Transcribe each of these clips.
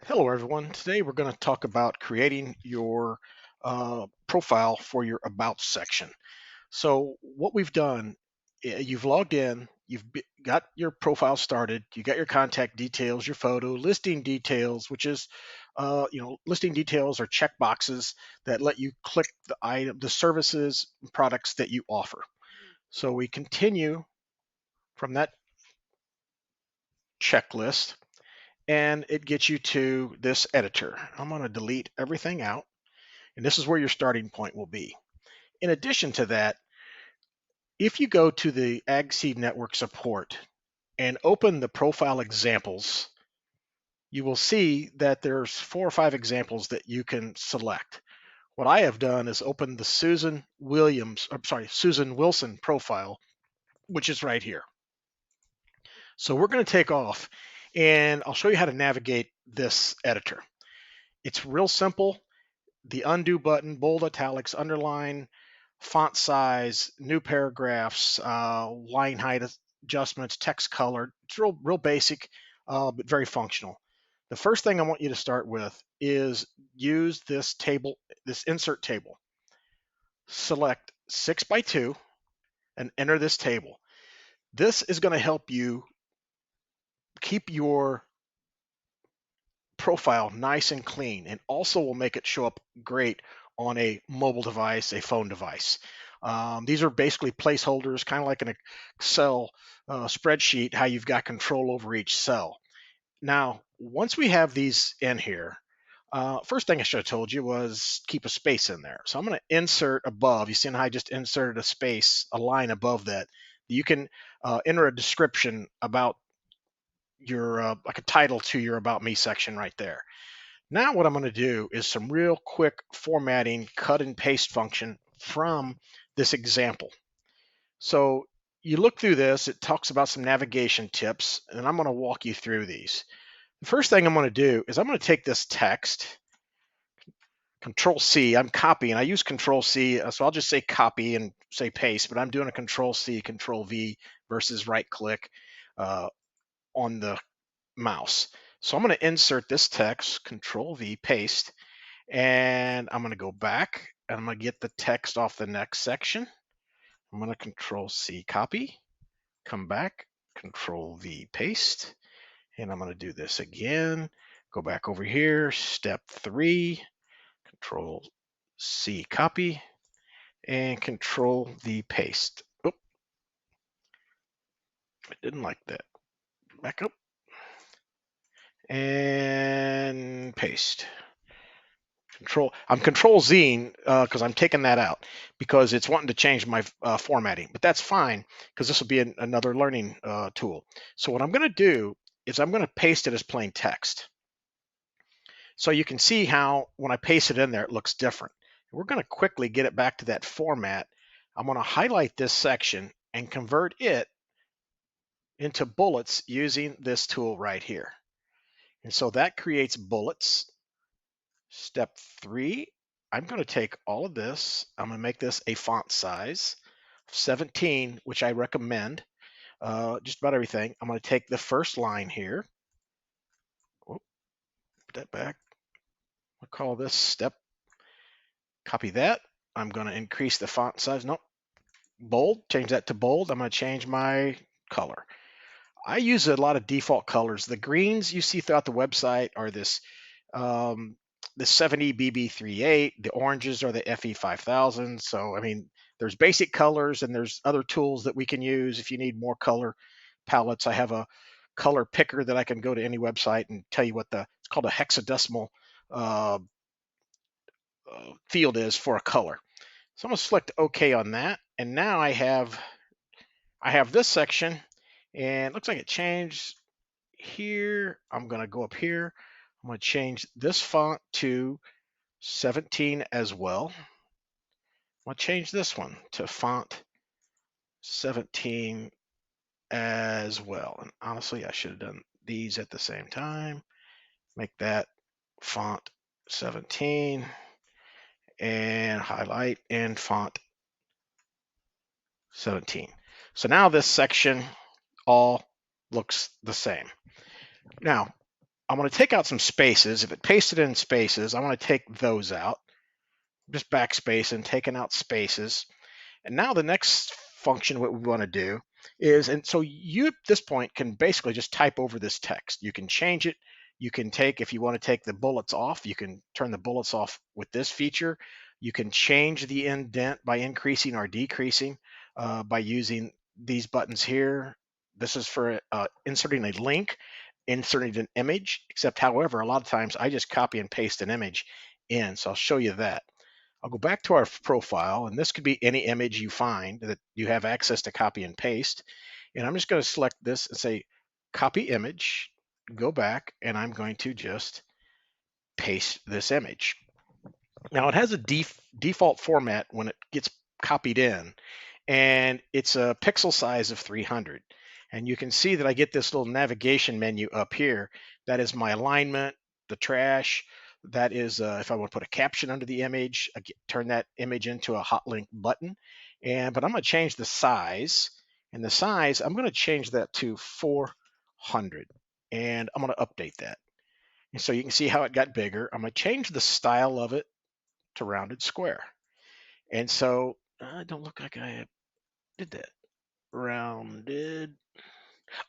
Hello, everyone. Today we're going to talk about creating your profile for your About section. So, what we've done, you've logged in, got your profile started, you got your contact details, your photo, listing details, which is, listing details are check boxes that let you click the services, and products that you offer. So, we continue from that checklist and it gets you to this editor. I'm going to delete everything out. And this is where your starting point will be. In addition to that, if you go to the AgSeed Network support and open the profile examples, you will see that there's 4 or 5 examples that you can select. What I have done is open the Susan Wilson profile, which is right here. So we're going to take off and I'll show you how to navigate this editor. It's real simple. The undo button, bold, italics, underline, font size, new paragraphs, line height adjustments, text color. It's real basic, but very functional. The first thing I want you to start with is use this table, this insert table. Select 6x2 and enter this table. This is going to help you keep your profile nice and clean and also will make it show up great on a mobile device, a phone device. These are basically placeholders, kind of like an Excel spreadsheet, how you've got control over each cell. Now, once we have these in here, first thing I should have told you was keep a space in there. So I'm going to insert above. You see how I just inserted a space, a line above that. You can enter a description about your like a title to your about me section right there. Now what I'm going to do is some real quick formatting cut and paste function from this example. So you look through this, it talks about some navigation tips, and I'm going to walk you through these. The first thing I'm going to do is I'm going to take this text, Control C, I'm copying, I use Control C, so I'll just say copy and say paste, but I'm doing a Control C, Control V versus right click on the mouse. So I'm going to insert this text, Control V, paste, and I'm going to go back and I'm going to get the text off the next section. I'm going to Control C, copy, come back, Control V, paste, and I'm going to do this again. Go back over here, step 3, Control C, copy, and Control V, paste. Oh, I didn't like that. Back up and paste. I'm Control Z because I'm taking that out because it's wanting to change my formatting, but that's fine because this will be another learning tool. So what I'm going to do is I'm going to paste it as plain text. So you can see how when I paste it in there, it looks different. We're going to quickly get it back to that format. I'm going to highlight this section and convert it into bullets using this tool right here. And so that creates bullets. Step 3, I'm going to take all of this. I'm going to make this a font size of 17, which I recommend. Just about everything. I'm going to take the first line here. Oh, put that back. I'll call this step. Copy that. I'm going to increase the font size. Nope. Bold. Change that to bold. I'm going to change my color. I use a lot of default colors. The greens you see throughout the website are the 70 BB38. The oranges are the FE5000. So, I mean, there's basic colors and there's other tools that we can use if you need more color palettes. I have a color picker that I can go to any website and tell you what it's called a hexadecimal uh, field is for a color. So I'm going to select OK on that. And now I have this section and it looks like it changed here. I'm going to go up here. I'm going to change this font to 17 as well. I'm going to change this one to font 17 as well. And honestly, I should have done these at the same time. Make that font 17 and highlight and font 17. So now this section all looks the same. Now, I'm going to take out some spaces. If it pasted in spaces, I want to take those out. Just backspace and taking out spaces. And now the next function, what we want to do is, and so you at this point can basically just type over this text. You can change it. You can take, if you want to take the bullets off, you can turn the bullets off with this feature. You can change the indent by increasing or decreasing by using these buttons here. This is for inserting a link, inserting an image, except however, a lot of times I just copy and paste an image in. So I'll show you that. I'll go back to our profile, and this could be any image you find that you have access to copy and paste. And I'm just going to select this and say copy image, go back, and I'm going to just paste this image. Now it has a default format when it gets copied in, and it's a pixel size of 300. And you can see that I get this little navigation menu up here. That is my alignment, the trash. That is if I want to put a caption under the image, turn that image into a hot link button. But I'm going to change the size. And the size, I'm going to change that to 400. And I'm going to update that. And so you can see how it got bigger. I'm going to change the style of it to rounded square. And so I don't look like I did that. Rounded.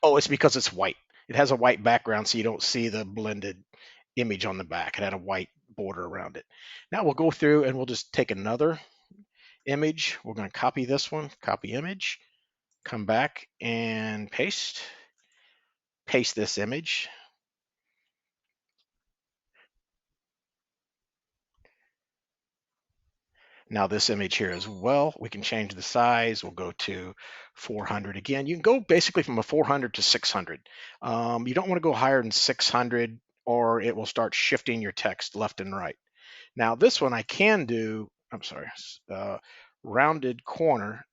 Oh, it's because it's white. It has a white background, so you don't see the blended image on the back. It had a white border around it. Now we'll go through and we'll just take another image. We're going to copy this one, copy image, come back and paste this image. Now this image here as well, we can change the size. We'll go to 400 again. You can go basically from a 400 to 600. You don't want to go higher than 600 or it will start shifting your text left and right. Now this one I can do, I'm sorry, rounded corner.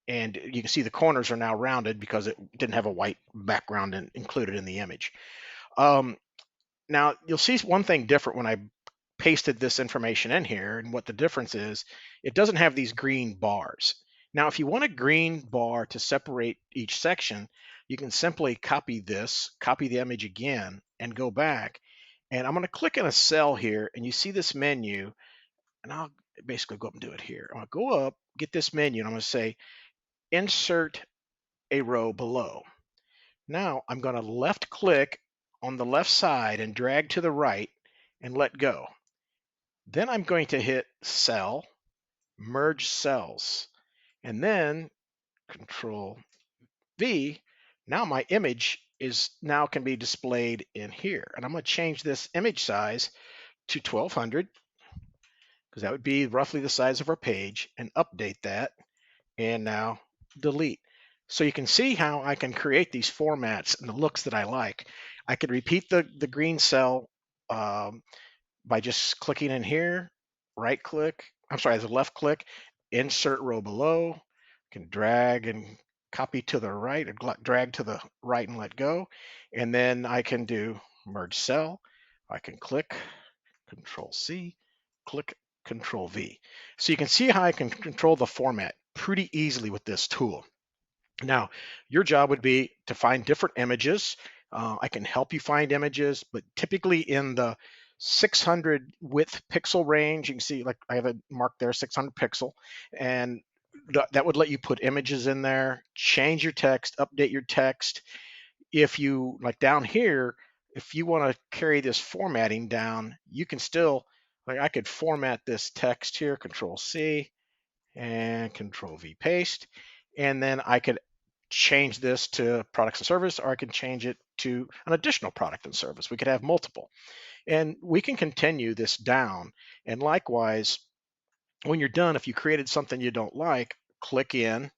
And you can see the corners are now rounded because it didn't have a white background included in the image. Now you'll see one thing different when I pasted this information in here, and what the difference is, it doesn't have these green bars. Now, if you want a green bar to separate each section, you can simply copy this, copy the image again, and go back. And I'm going to click in a cell here, and you see this menu, and I'll basically go up and do it here. I'm going to go up, get this menu, and I'm going to say, insert a row below. Now, I'm going to left click on the left side and drag to the right and let go. Then I'm going to hit cell, merge cells, and then Control V. Now my image is now can be displayed in here. And I'm going to change this image size to 1200 because that would be roughly the size of our page, and update that, and now delete. So you can see how I can create these formats and the looks that I like. I could repeat the green cell by just clicking in here, right click, I'm sorry, the left click, insert row below, can drag and copy to the right, or drag to the right and let go. And then I can do merge cell. I can click Control C, click Control V. So you can see how I can control the format pretty easily with this tool. Now, your job would be to find different images. I can help you find images, but typically in the 600 width pixel range, you can see like I have it marked there, 600 pixel, and that would let you put images in there, change your text, update your text. If you, like down here, if you want to carry this formatting down, you can still, like I could format this text here, Control C and Control V paste, and then I could change this to products and service, or I can change it to an additional product and service. We could have multiple, and we can continue this down. And likewise, when you're done, if you created something you don't like, click in,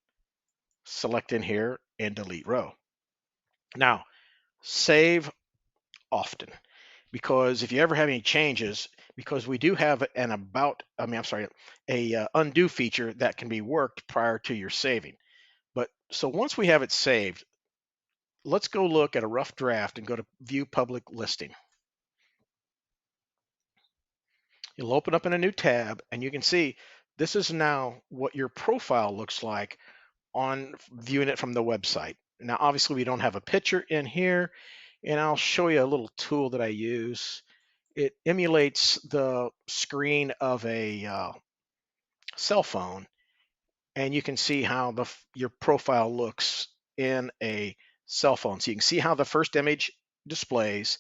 select in here, and delete row. Now, save often, because if you ever have any changes, because we do have an undo feature that can be worked prior to your saving. But so once we have it saved, let's go look at a rough draft and go to view public listing. You'll open up in a new tab, and you can see this is now what your profile looks like on viewing it from the website. Now, obviously we don't have a picture in here, And I'll show you a little tool that I use. It emulates the screen of a cell phone, and you can see how your profile looks in a cell phone. So you can see how the first image displays,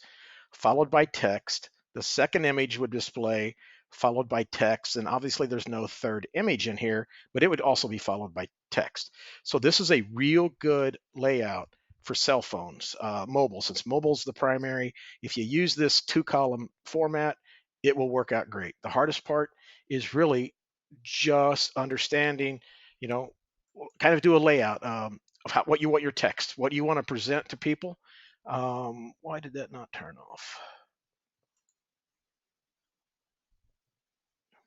followed by text. The second image would display, followed by text. And obviously there's no third image in here, but it would also be followed by text. So this is a real good layout for cell phones, mobile. Since mobile's the primary, if you use this 2-column format, it will work out great. The hardest part is really just understanding, you know, kind of do a layout of what you want your text, what you want to present to people. Why did that not turn off?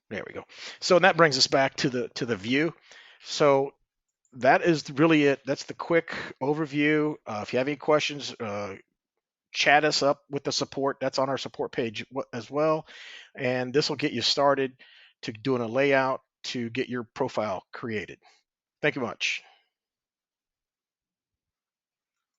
There we go. So that brings us back to the view. So that is really it. That's the quick overview. If you have any questions, chat us up with the support. That's on our support page as well. And this will get you started to doing a layout to get your profile created. Thank you much.